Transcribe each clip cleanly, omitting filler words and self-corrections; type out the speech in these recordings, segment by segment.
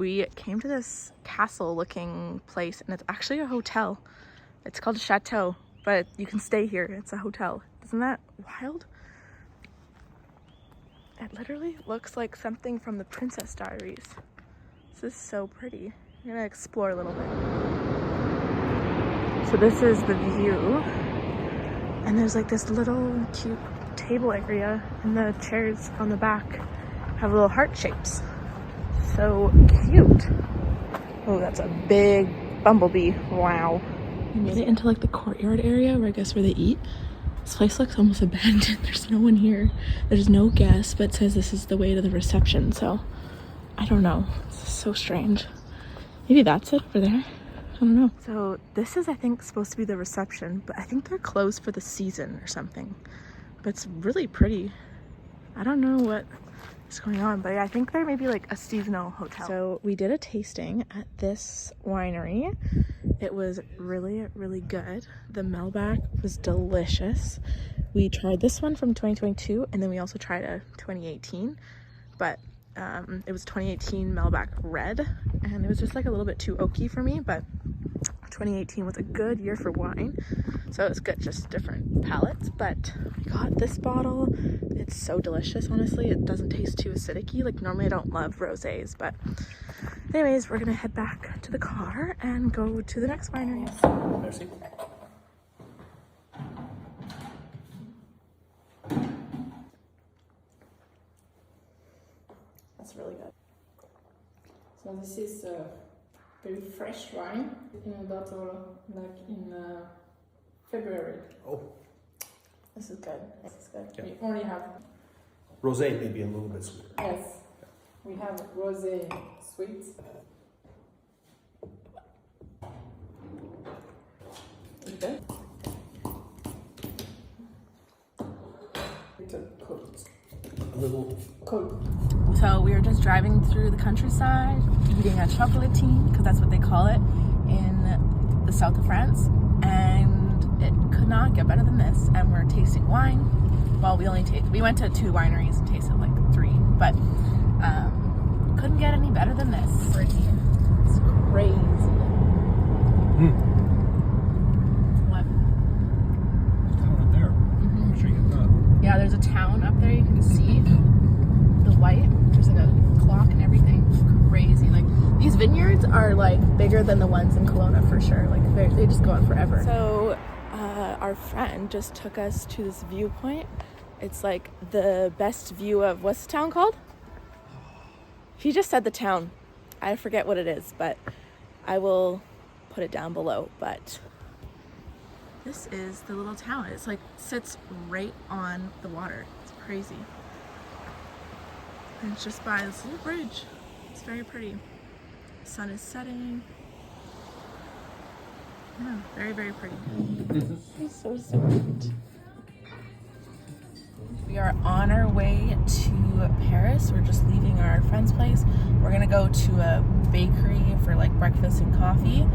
we came to this castle looking place, and it's actually a hotel. It's called a chateau, but you can stay here. It's a hotel. Isn't that wild? It literally looks like something from the Princess Diaries. This is so pretty. I'm gonna explore a little bit. So this is the view, and there's like this little cute table area, and the chairs on the back have little heart shapes. So cute. Oh, that's a big bumblebee. Wow. We made it into like the courtyard area where I guess where they eat. This place looks almost abandoned. There's no one here. There's no guests, but it says this is the way to the reception. So I don't know. This is so strange. Maybe that's it over there. I don't know. So this is, I think, supposed to be the reception, but I think they're closed for the season or something. But it's really pretty. I don't know what is going on, but I think there may be like a seasonal hotel. So we did a tasting at this winery. It was really, really good. The Melback was delicious. We tried this one from 2022, and then we also tried a 2018, but it was 2018 Melback Red, and it was just like a little bit too oaky for me, but 2018 was a good year for wine, so it was good, just different palates. But we got this bottle. It's so delicious, honestly. It doesn't taste too acidic-y. Like normally I don't love rosés, but anyways, we're gonna head back to the car and go to the next winery. Merci. That's really good. So this is very fresh wine in a bottle, like in February. Oh, This is good. This is good. Yeah. We only have, rosé maybe a little bit sweeter. yes, we have rosé sweet. Is it good? It's a coat. A little. Cool. So we were just driving through the countryside, eating a chocolatine, because that's what they call it in the south of France, and it could not get better than this. And we're tasting wine. Well, we went to 2 wineries and tasted like 3, but couldn't get any better than this. It's crazy. What? Right there. I'm sure you get that. Yeah, there's a town up there you can see. The white, there's like a clock and everything. It's crazy. Like these vineyards are like bigger than the ones in Kelowna for sure. Like they just go on forever. So our friend just took us to this viewpoint. It's like the best view of, what's the town called? He just said the town. I forget what it is, but I will put it down below. But this is the little town. It's like sits right on the water. It's crazy. And it's just by this little bridge. It's very pretty. The sun is setting. Yeah, very, very pretty. It's so sweet. We are on our way to Paris. We're just leaving our friend's place. We're gonna go to a bakery for like breakfast and coffee.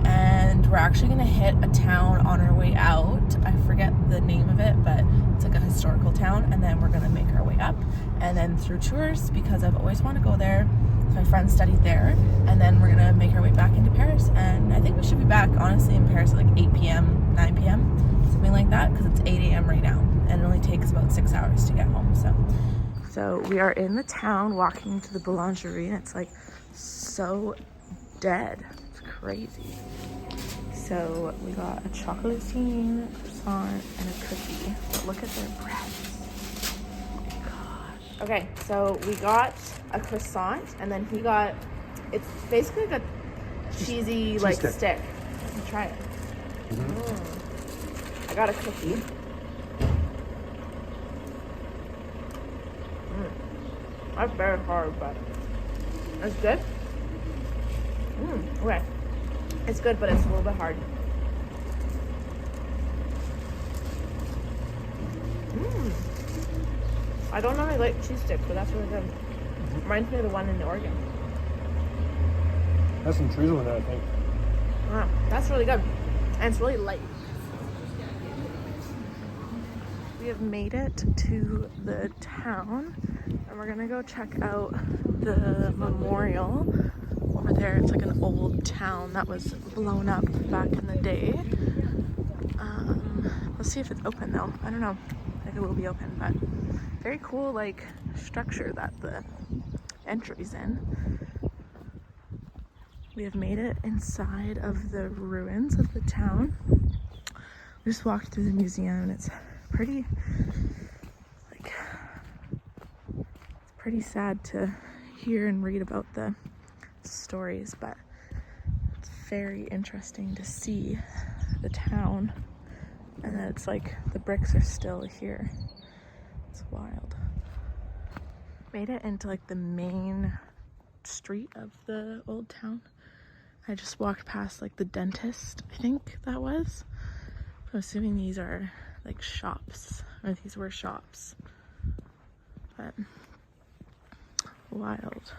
And we're actually gonna hit a town on our way out. I forget the name of it, but it's like a historical town. And then we're gonna make our way up, and then through tours, because I've always wanted to go there. My friend studied there, and then we're gonna make our way back into Paris. And I think we should be back, honestly, in Paris at like 8 p.m., 9 p.m., something like that, because it's 8 a.m. right now, and it only takes about 6 hours to get home. So we are in the town, walking to the boulangerie, and it's like so dead. It's crazy. So we got a chocolatine, croissant, and a cookie. But look at their breads. Oh my gosh. Okay, so we got a croissant, and then he got, it's basically like a cheesy like stick. Let me try it. I got a cookie. That's very hard, but it's good. Okay. It's good, but it's a little bit hard. I don't normally like cheese sticks, but that's really good. Reminds me of the one in Oregon. That's some chorizo in there, I think. Ah, that's really good. And it's really light. We have made it to the town, and we're gonna go check out the memorial there, it's like an old town that was blown up back in the day. Let's see if it's open though. I don't know if it will be open, but very cool like structure that the entry's in. We have made it inside of the ruins of the town. We just walked through the museum and it's pretty sad to hear and read about the stories, but it's very interesting to see the town and that it's like the bricks are still here. It's wild. Made it into like the main street of the old town. I just walked past like the dentist, I think that was. I'm assuming these are like shops, or these were shops, but wild.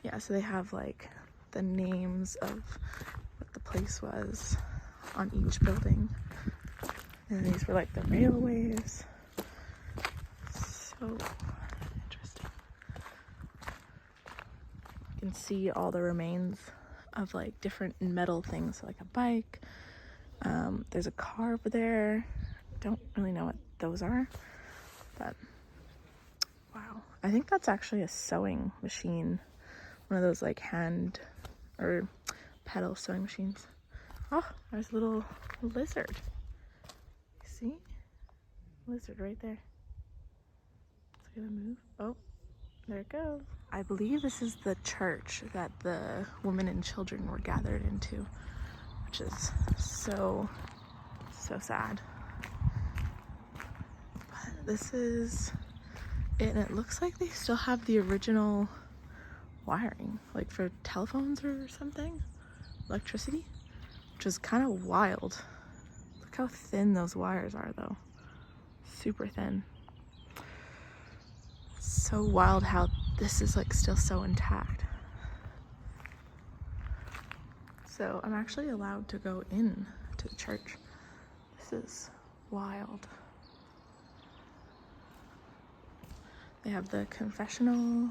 Yeah, so they have like the names of what the place was on each building. And these were like the railways. So interesting. You can see all the remains of like different metal things, so like a bike. There's a car over there. Don't really know what those are, but wow. I think that's actually a sewing machine. One of those like hand or pedal sewing machines. Oh, there's a little lizard. See? Lizard right there. It's gonna move. Oh, there it goes. I believe this is the church that the women and children were gathered into, which is so sad. But this is it, and it looks like they still have the original wiring, like for telephones or something, electricity, which is kind of wild. Look how thin those wires are though, super thin. So wild how this is like still so intact. So I'm actually allowed to go in to the church. This is wild. They have the confessional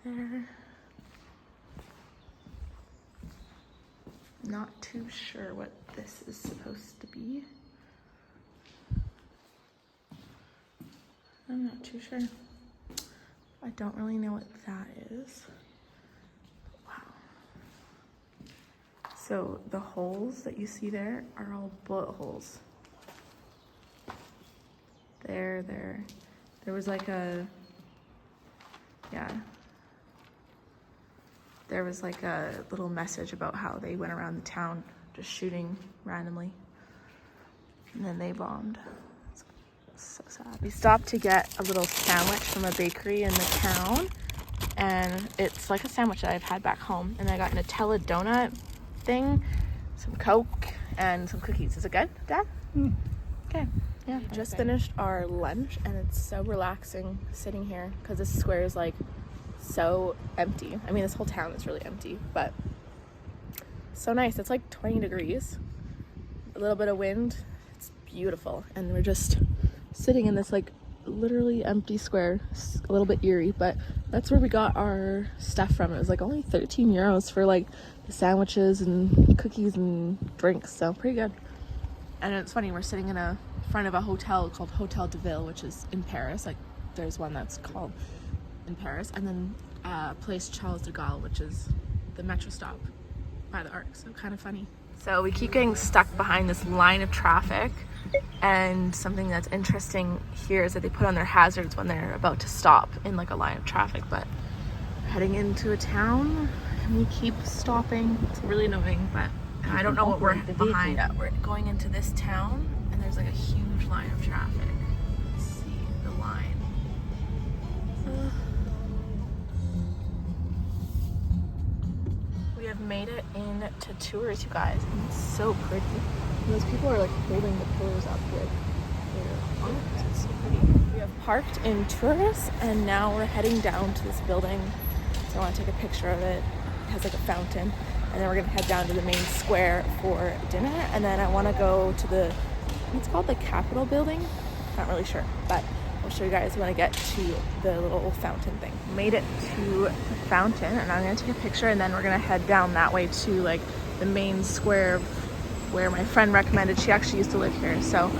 there. Not too sure what this is supposed to be. I'm not too sure. I don't really know what that is. Wow. So the holes that you see there are all bullet holes. There. There was like a, yeah. There was like a little message about how they went around the town just shooting randomly. And then they bombed. It's so sad. We stopped to get a little sandwich from a bakery in the town. And it's like a sandwich that I've had back home. And I got Nutella donut thing, some Coke, and some cookies. Is it good, Dad? Okay. Yeah, just finished our lunch and it's so relaxing sitting here because this square is like so empty. I mean, this whole town is really empty, but so nice. It's like 20 degrees, a little bit of wind. It's beautiful. And we're just sitting in this like literally empty square. It's a little bit eerie, but that's where we got our stuff from. It was like only 13 euros for like the sandwiches and cookies and drinks. So pretty good. And it's funny, we're sitting in front of a hotel called Hotel de Ville, which is in Paris. Like there's one that's called in Paris, and then Place Charles de Gaulle, which is the metro stop by the Arc. So kind of funny. So we keep getting stuck behind this line of traffic, and something that's interesting here is that they put on their hazards when they're about to stop in like a line of traffic. But we're heading into a town and we keep stopping. It's really annoying, but I don't know what we're behind. We're going into this town and there's like a huge line of traffic. Let's see the line. We have made it into Tours, you guys, and it's so pretty. And those people are like holding the pillars up with their arms. It's so pretty. We have parked in Tours and now we're heading down to this building. So I want to take a picture of it. It has like a fountain. And then we're gonna head down to the main square for dinner. And then I wanna go to it's called the Capitol building. Not really sure, but I'll show you guys when I get to the little fountain thing. Made it to the fountain, and I'm gonna take a picture, and then we're gonna head down that way to like the main square where my friend recommended. She actually used to live here, so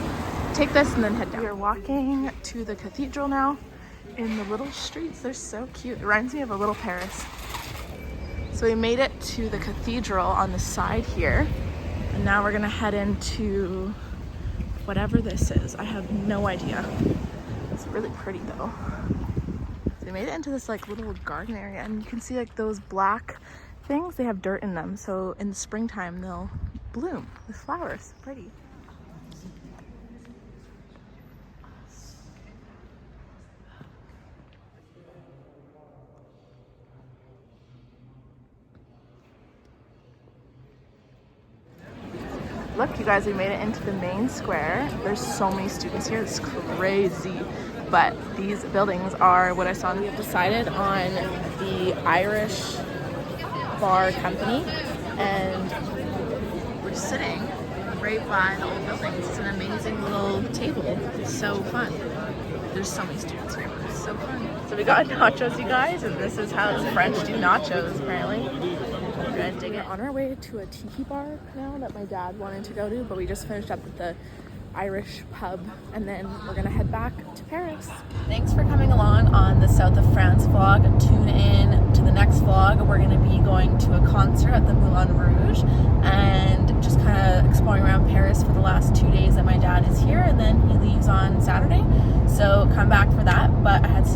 take this and then head down. We are walking to the cathedral now in the little streets. They're so cute. It reminds me of a little Paris. So we made it to the cathedral on the side here, and now we're gonna head into whatever this is. I have no idea. It's really pretty though. So we made it into this like little garden area, and you can see like those black things, they have dirt in them. So in the springtime, they'll bloom with flowers. Pretty. Look, you guys, we made it into the main square. There's so many students here. It's crazy. But these buildings are what I saw. We have decided on the Irish bar company, and we're sitting right by the old buildings. It's an amazing little table. It's so fun. There's so many students here. It's so fun. So we got nachos, you guys, and this is how the French do nachos, apparently. We're gonna dig it. On our way to a tiki bar now that my dad wanted to go to, but we just finished up at the Irish pub, and then we're gonna head back to Paris. Thanks for coming along on the South of France vlog. Tune in to the next vlog. We're gonna be going to a concert at the Moulin Rouge and just kind of exploring around Paris for the last 2 days that my dad is here, and then he leaves on Saturday. So come back for that. But I had